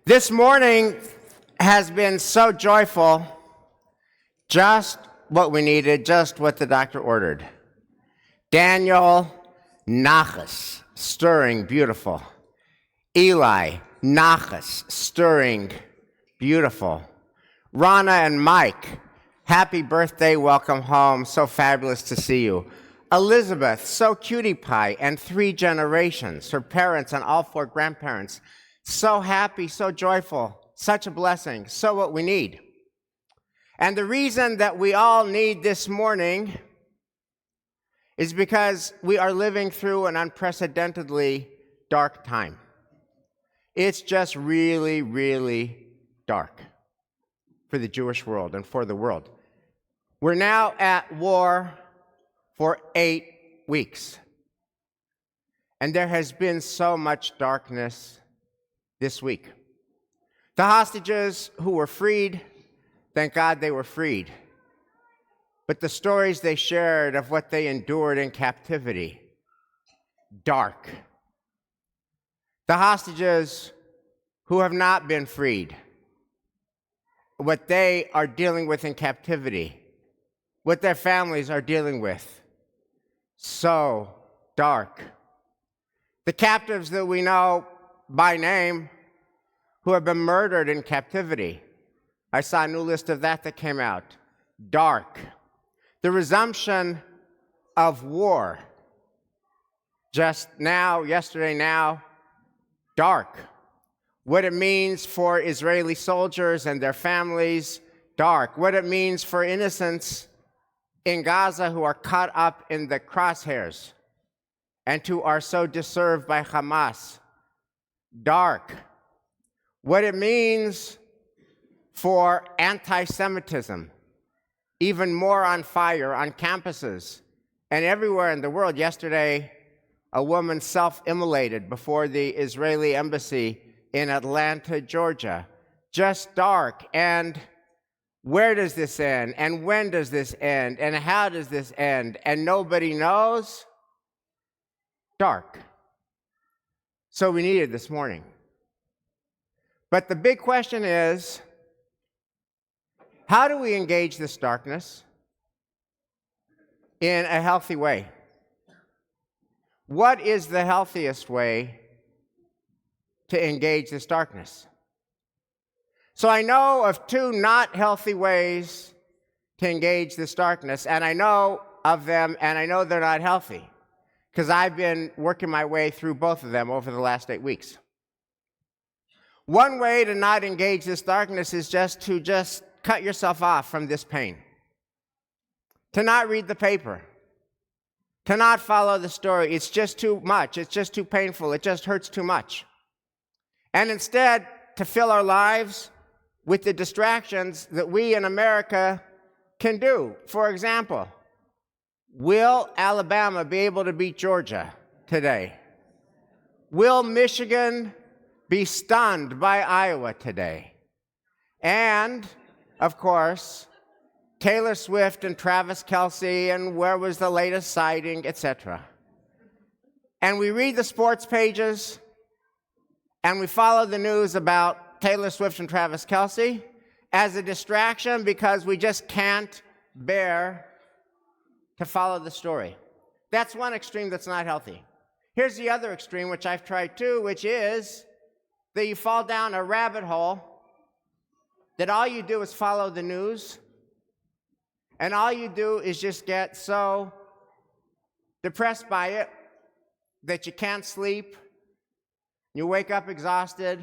This morning has been so joyful, just what we needed, just what the doctor ordered. Daniel, nachas, stirring, beautiful. Eli, nachas, stirring, beautiful. Ronna and Mike, happy birthday, welcome home, so fabulous to see you. Elizabeth, so cutie pie, and 3 generations, her parents and all 4 grandparents. So happy, so joyful, such a blessing, so what we need. And the reason that we all need this morning is because we are living through an unprecedentedly dark time. It's just really, really dark for the Jewish world and for the world. We're now at war for 8 weeks. And there has been so much darkness this week. The hostages who were freed, thank God they were freed. But the stories they shared of what they endured in captivity, dark. The hostages who have not been freed, what they are dealing with in captivity, what their families are dealing with, so dark. The captives that we know by name who have been murdered in captivity. I saw a new list of that came out. Dark. The resumption of war. Just now, yesterday now, dark. What it means for Israeli soldiers and their families, dark. What it means for innocents in Gaza who are caught up in the crosshairs and who are so deserved by Hamas, dark. What it means for anti-Semitism, even more on fire on campuses and everywhere in the world. Yesterday, a woman self-immolated before the Israeli embassy in Atlanta, Georgia. Just dark. And where does this end? And when does this end? And how does this end? And nobody knows? Dark. So we need it this morning. But the big question is, how do we engage this darkness in a healthy way? What is the healthiest way to engage this darkness? So I know of 2 not healthy ways to engage this darkness, and I know of them, and I know they're not healthy, because I've been working my way through both of them over the last 8 weeks. One way to not engage this darkness is to cut yourself off from this pain. To not read the paper. To not follow the story. It's just too much. It's just too painful. It just hurts too much. And instead, to fill our lives with the distractions that we in America can do. For example, will Alabama be able to beat Georgia today? Will Michigan be stunned by Iowa today? And, of course, Taylor Swift and Travis Kelce, and where was the latest sighting, etc. And we read the sports pages, and we follow the news about Taylor Swift and Travis Kelce as a distraction because we just can't bear to follow the story. That's one extreme that's not healthy. Here's the other extreme, which I've tried too, which is that you fall down a rabbit hole, that all you do is follow the news, and all you do is just get so depressed by it that you can't sleep, you wake up exhausted.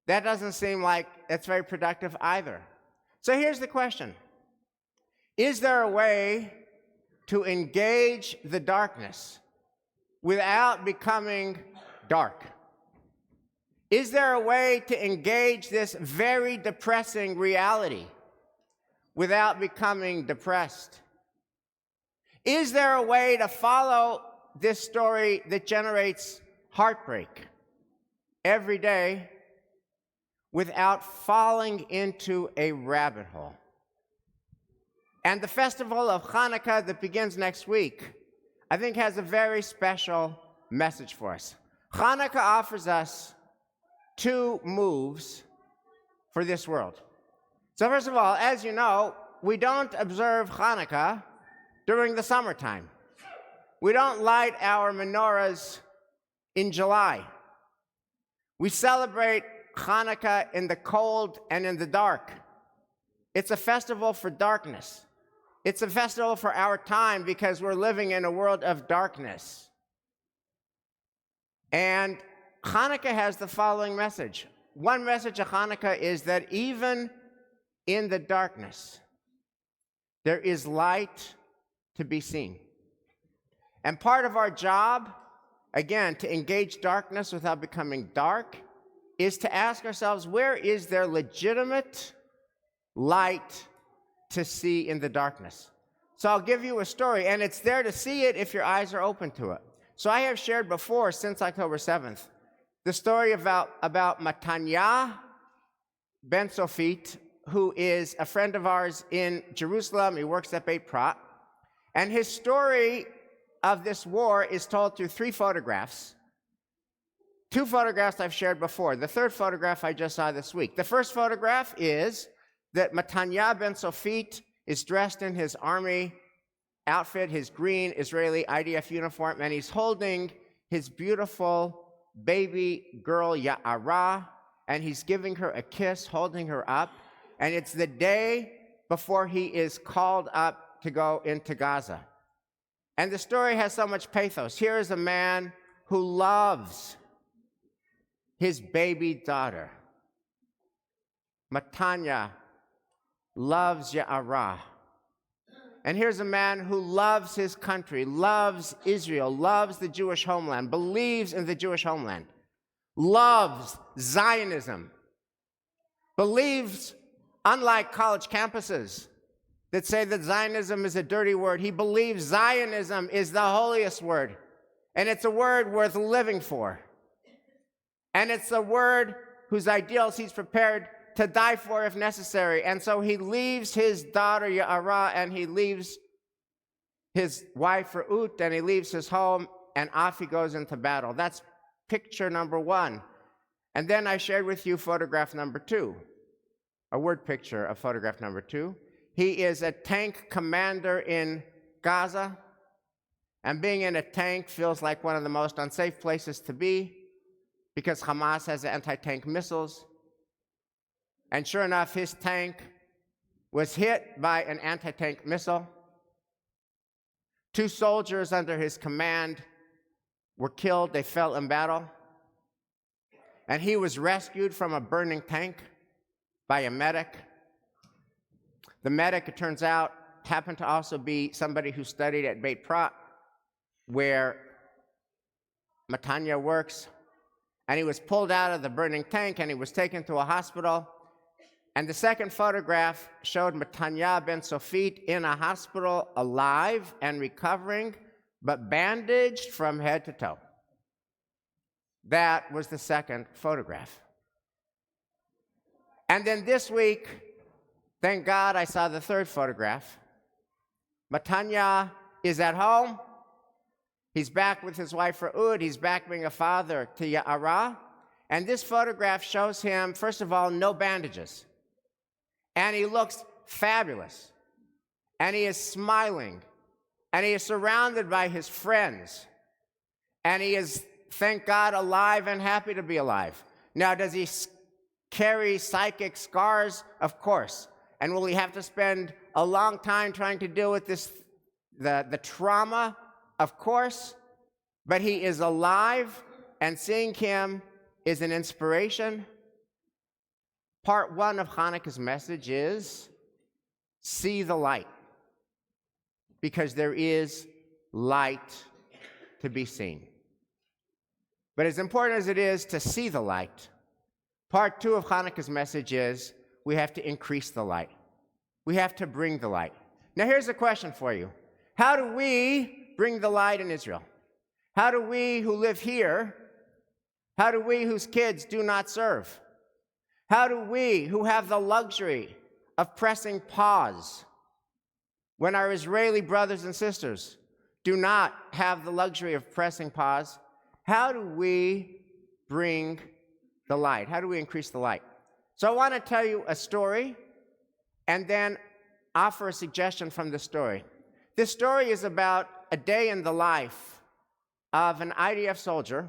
That doesn't seem like it's very productive either. So here's the question. Is there a way to engage the darkness without becoming dark? Is there a way to engage this very depressing reality without becoming depressed? Is there a way to follow this story that generates heartbreak every day without falling into a rabbit hole? And the festival of Hanukkah that begins next week, I think, has a very special message for us. Hanukkah offers us two moves for this world. So first of all, as you know, we don't observe Hanukkah during the summertime. We don't light our menorahs in July. We celebrate Hanukkah in the cold and in the dark. It's a festival for darkness. It's a festival for our time because we're living in a world of darkness. And Hanukkah has the following message. One message of Hanukkah is that even in the darkness, there is light to be seen. And part of our job, again, to engage darkness without becoming dark, is to ask ourselves, where is there legitimate light to see in the darkness? So I'll give you a story, and it's there to see it if your eyes are open to it. So I have shared before, since October 7th, the story about Matanya Ben Sofit, who is a friend of ours in Jerusalem. He works at Beit Prat. And his story of this war is told through 3 photographs. 2 photographs I've shared before. The 3rd photograph I just saw this week. The first photograph is that Matanya Ben Sofit is dressed in his army outfit, his green Israeli IDF uniform, and he's holding his beautiful baby girl Ya'ara, and he's giving her a kiss, holding her up. And it's the day before he is called up to go into Gaza. And the story has so much pathos. Here is a man who loves his baby daughter. Matanya loves Ya'ara. And here's a man who loves his country, loves Israel, loves the Jewish homeland, believes in the Jewish homeland, loves Zionism, believes, unlike college campuses that say that Zionism is a dirty word, he believes Zionism is the holiest word, and it's a word worth living for. And it's a word whose ideals he's prepared to die for if necessary. And so he leaves his daughter Ya'ara, and he leaves his wife Reut, and he leaves his home, and off he goes into battle. That's picture number 1. And then I shared with you photograph number 2, a word picture of photograph number 2. He is a tank commander in Gaza, and being in a tank feels like one of the most unsafe places to be because Hamas has anti-tank missiles. And sure enough, his tank was hit by an anti-tank missile. 2 soldiers under his command were killed. They fell in battle. And he was rescued from a burning tank by a medic. The medic, it turns out, happened to also be somebody who studied at Beit Prat, where Matanya works. And he was pulled out of the burning tank, and he was taken to a hospital. And the second photograph showed Matanya Ben Sofit in a hospital, alive and recovering, but bandaged from head to toe. That was the second photograph. And then this week, thank God, I saw the 3rd photograph. Matanya is at home. He's back with his wife Reut. He's back being a father to Ya'ara. And this photograph shows him, first of all, no bandages. And he looks fabulous. And he is smiling. And he is surrounded by his friends. And he is, thank God, alive and happy to be alive. Now, does he carry psychic scars? Of course. And will he have to spend a long time trying to deal with this, the trauma? Of course. But he is alive, and seeing him is an inspiration. Part 1 of Hanukkah's message is, see the light, because there is light to be seen. But as important as it is to see the light, part 2 of Hanukkah's message is, we have to increase the light. We have to bring the light. Now here's a question for you. How do we bring the light in Israel? How do we who live here, how do we whose kids do not serve? How do we who have the luxury of pressing pause when our Israeli brothers and sisters do not have the luxury of pressing pause, how do we bring the light? How do we increase the light? So I want to tell you a story and then offer a suggestion from the story. This story is about a day in the life of an IDF soldier.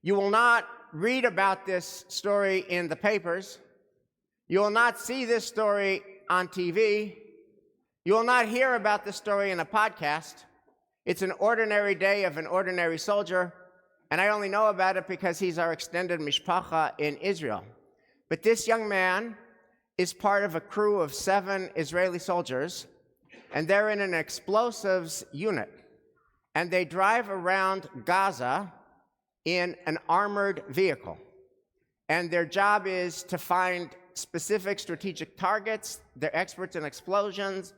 You will not read about this story in the papers. You will not see this story on TV. You will not hear about this story in a podcast. It's an ordinary day of an ordinary soldier, and I only know about it because he's our extended mishpacha in Israel. But this young man is part of a crew of 7 Israeli soldiers, and they're in an explosives unit, and they drive around Gaza in an armored vehicle. And their job is to find specific strategic targets. They're experts in explosions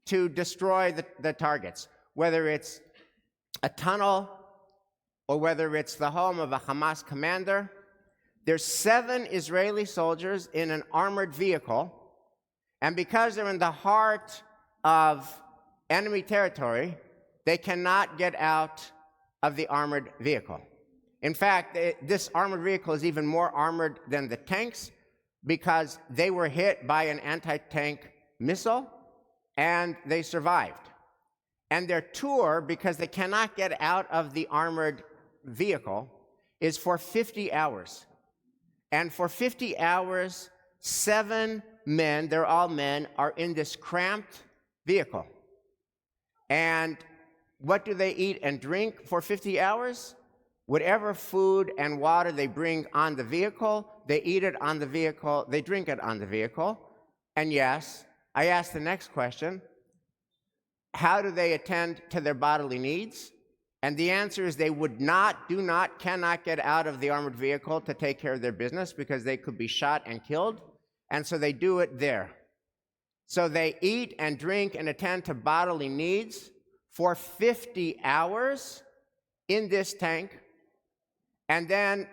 to destroy the targets, whether it's a tunnel or whether it's the home of a Hamas commander. There's 7 Israeli soldiers in an armored vehicle, and because they're in the heart of enemy territory, they cannot get out of the armored vehicle. In fact, this armored vehicle is even more armored than the tanks because they were hit by an anti-tank missile and they survived. And their tour, because they cannot get out of the armored vehicle, is for 50 hours. And for 50 hours, 7 men, they're all men, are in this cramped vehicle. And what do they eat and drink for 50 hours? Whatever food and water they bring on the vehicle, they eat it on the vehicle, they drink it on the vehicle. And yes, I ask the next question, how do they attend to their bodily needs? And the answer is they cannot get out of the armored vehicle to take care of their business because they could be shot and killed. And so they do it there. So they eat and drink and attend to bodily needs for 50 hours in this tank. And then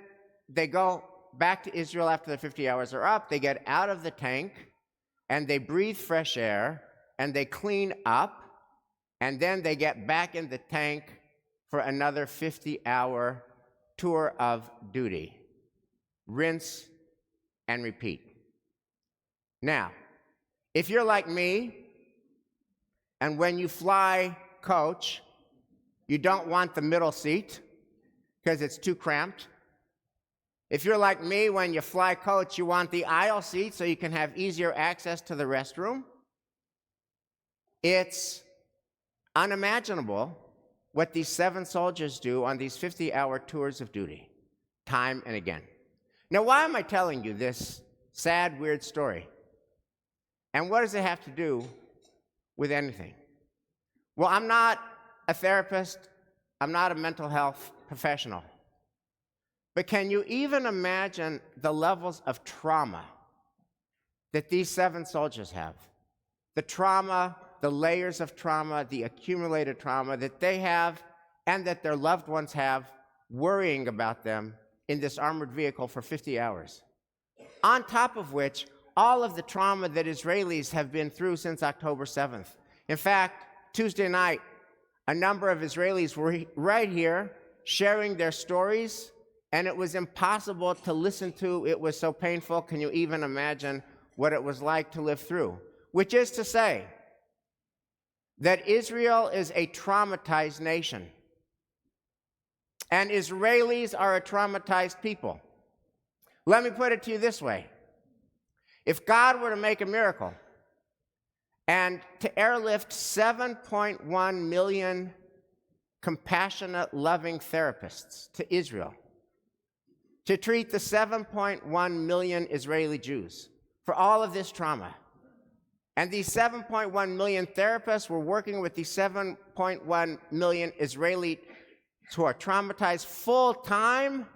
they go back to Israel after the 50 hours are up. They get out of the tank and they breathe fresh air and they clean up. And then they get back in the tank for another 50-hour tour of duty. Rinse and repeat. Now, if you're like me, and when you fly coach, you don't want the middle seat because it's too cramped. If you're like me, when you fly coach, you want the aisle seat so you can have easier access to the restroom. It's unimaginable what these 7 soldiers do on these 50-hour tours of duty, time and again. Now, why am I telling you this sad, weird story? And what does it have to do with anything? Well, I'm not a therapist. I'm not a mental health professional. But can you even imagine the levels of trauma that these 7 soldiers have? The trauma, the layers of trauma, the accumulated trauma that they have and that their loved ones have worrying about them in this armored vehicle for 50 hours. On top of which, all of the trauma that Israelis have been through since October 7th. In fact, Tuesday night, a number of Israelis were right here sharing their stories, and it was impossible to listen to. It was so painful. Can you even imagine what it was like to live through? Which is to say that Israel is a traumatized nation, and Israelis are a traumatized people. Let me put it to you this way. If God were to make a miracle and to airlift 7.1 million compassionate, loving therapists to Israel to treat the 7.1 million Israeli Jews for all of this trauma, and these 7.1 million therapists were working with these 7.1 million Israelis who are traumatized full time,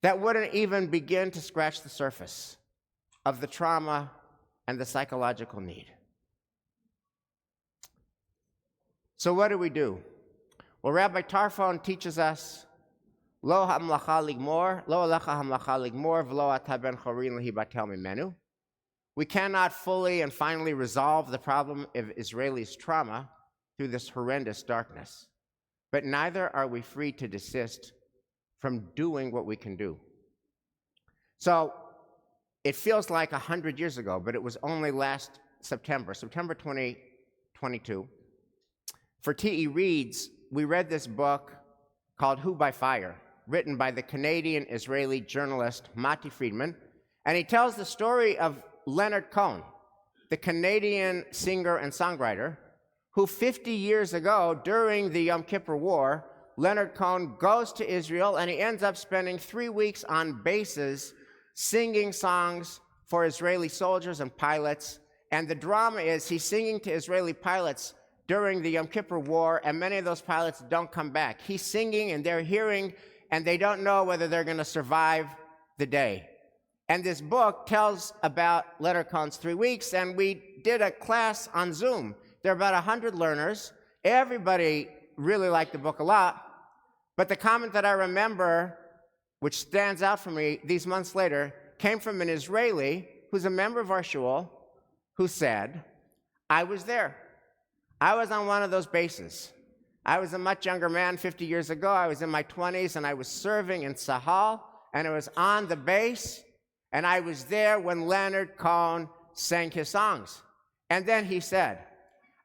that wouldn't even begin to scratch the surface of the trauma and the psychological need. So what do? Well, Rabbi Tarfon teaches us, Lo hamlacha ligmor, lo alecha hamlacha ligmor, v'lo ata ben chorin lehibatel mimenu. We cannot fully and finally resolve the problem of Israelis' trauma through this horrendous darkness, but neither are we free to desist from doing what we can do. So it feels like 100 years ago, but it was only last September 2022. For T.E. Reid's, we read this book called Who by Fire, written by the Canadian-Israeli journalist Mati Friedman, and he tells the story of Leonard Cohen, the Canadian singer and songwriter, who 50 years ago, during the Yom Kippur War, Leonard Cohen goes to Israel and he ends up spending 3 weeks on bases singing songs for Israeli soldiers and pilots. And the drama is he's singing to Israeli pilots during the Yom Kippur War, and many of those pilots don't come back. He's singing and they're hearing, and they don't know whether they're going to survive the day. And this book tells about Leonard Cohen's 3 weeks, and we did a class on Zoom. There are about 100 learners. Everybody really liked the book a lot. But the comment that I remember, which stands out for me these months later, came from an Israeli who's a member of our shul, who said, I was there. I was on one of those bases. I was a much younger man 50 years ago. I was in my 20s, and I was serving in Sahal, and I was on the base, and I was there when Leonard Cohen sang his songs. And then he said,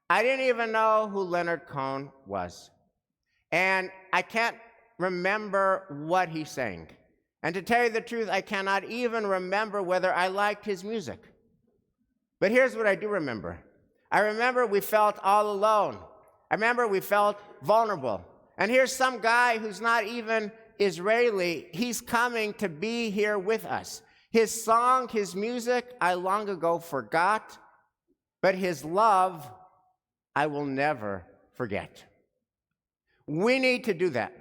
I didn't even know who Leonard Cohen was. And I can't remember what he sang. And to tell you the truth, I cannot even remember whether I liked his music. But here's what I do remember. I remember we felt all alone. I remember we felt vulnerable. And here's some guy who's not even Israeli. He's coming to be here with us. His song, his music, I long ago forgot, but his love, I will never forget. We need to do that.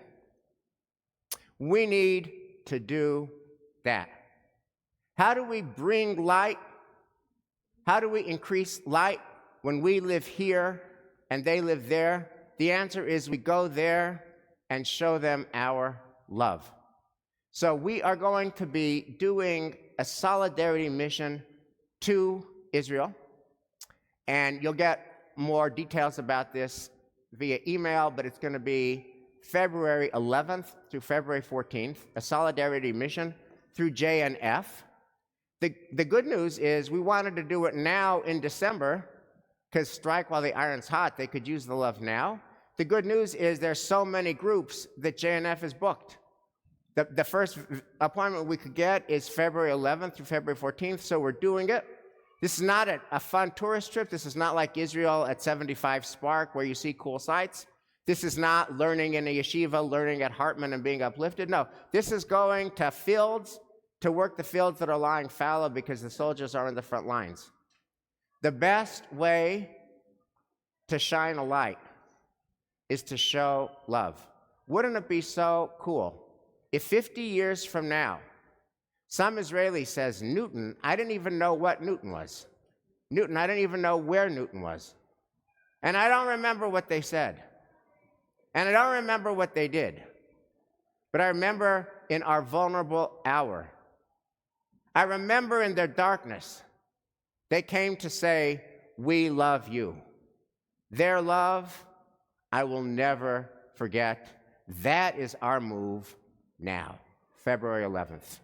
We need to do that. How do we bring light? How do we increase light when we live here and they live there? The answer is we go there and show them our love. So we are going to be doing a solidarity mission to Israel, and you'll get more details about this via email, but it's going to be February 11th through February 14th, a solidarity mission through JNF. The good news is we wanted to do it now in December, because strike while the iron's hot, they could use the love now. The good news is there's so many groups that JNF is booked. The first appointment we could get is February 11th through February 14th, so we're doing it. This is not a fun tourist trip. This is not like Israel at 75 Spark where you see cool sights. This is not learning in a yeshiva, learning at Hartman and being uplifted. No, this is going to fields to work the fields that are lying fallow because the soldiers are in the front lines. The best way to shine a light is to show love. Wouldn't it be so cool if 50 years from now, some Israeli says, Newton, I didn't even know what Newton was. Newton, I didn't even know where Newton was. And I don't remember what they said. And I don't remember what they did. But I remember in our vulnerable hour. I remember in their darkness, they came to say, we love you. Their love, I will never forget. That is our move now, February 11th.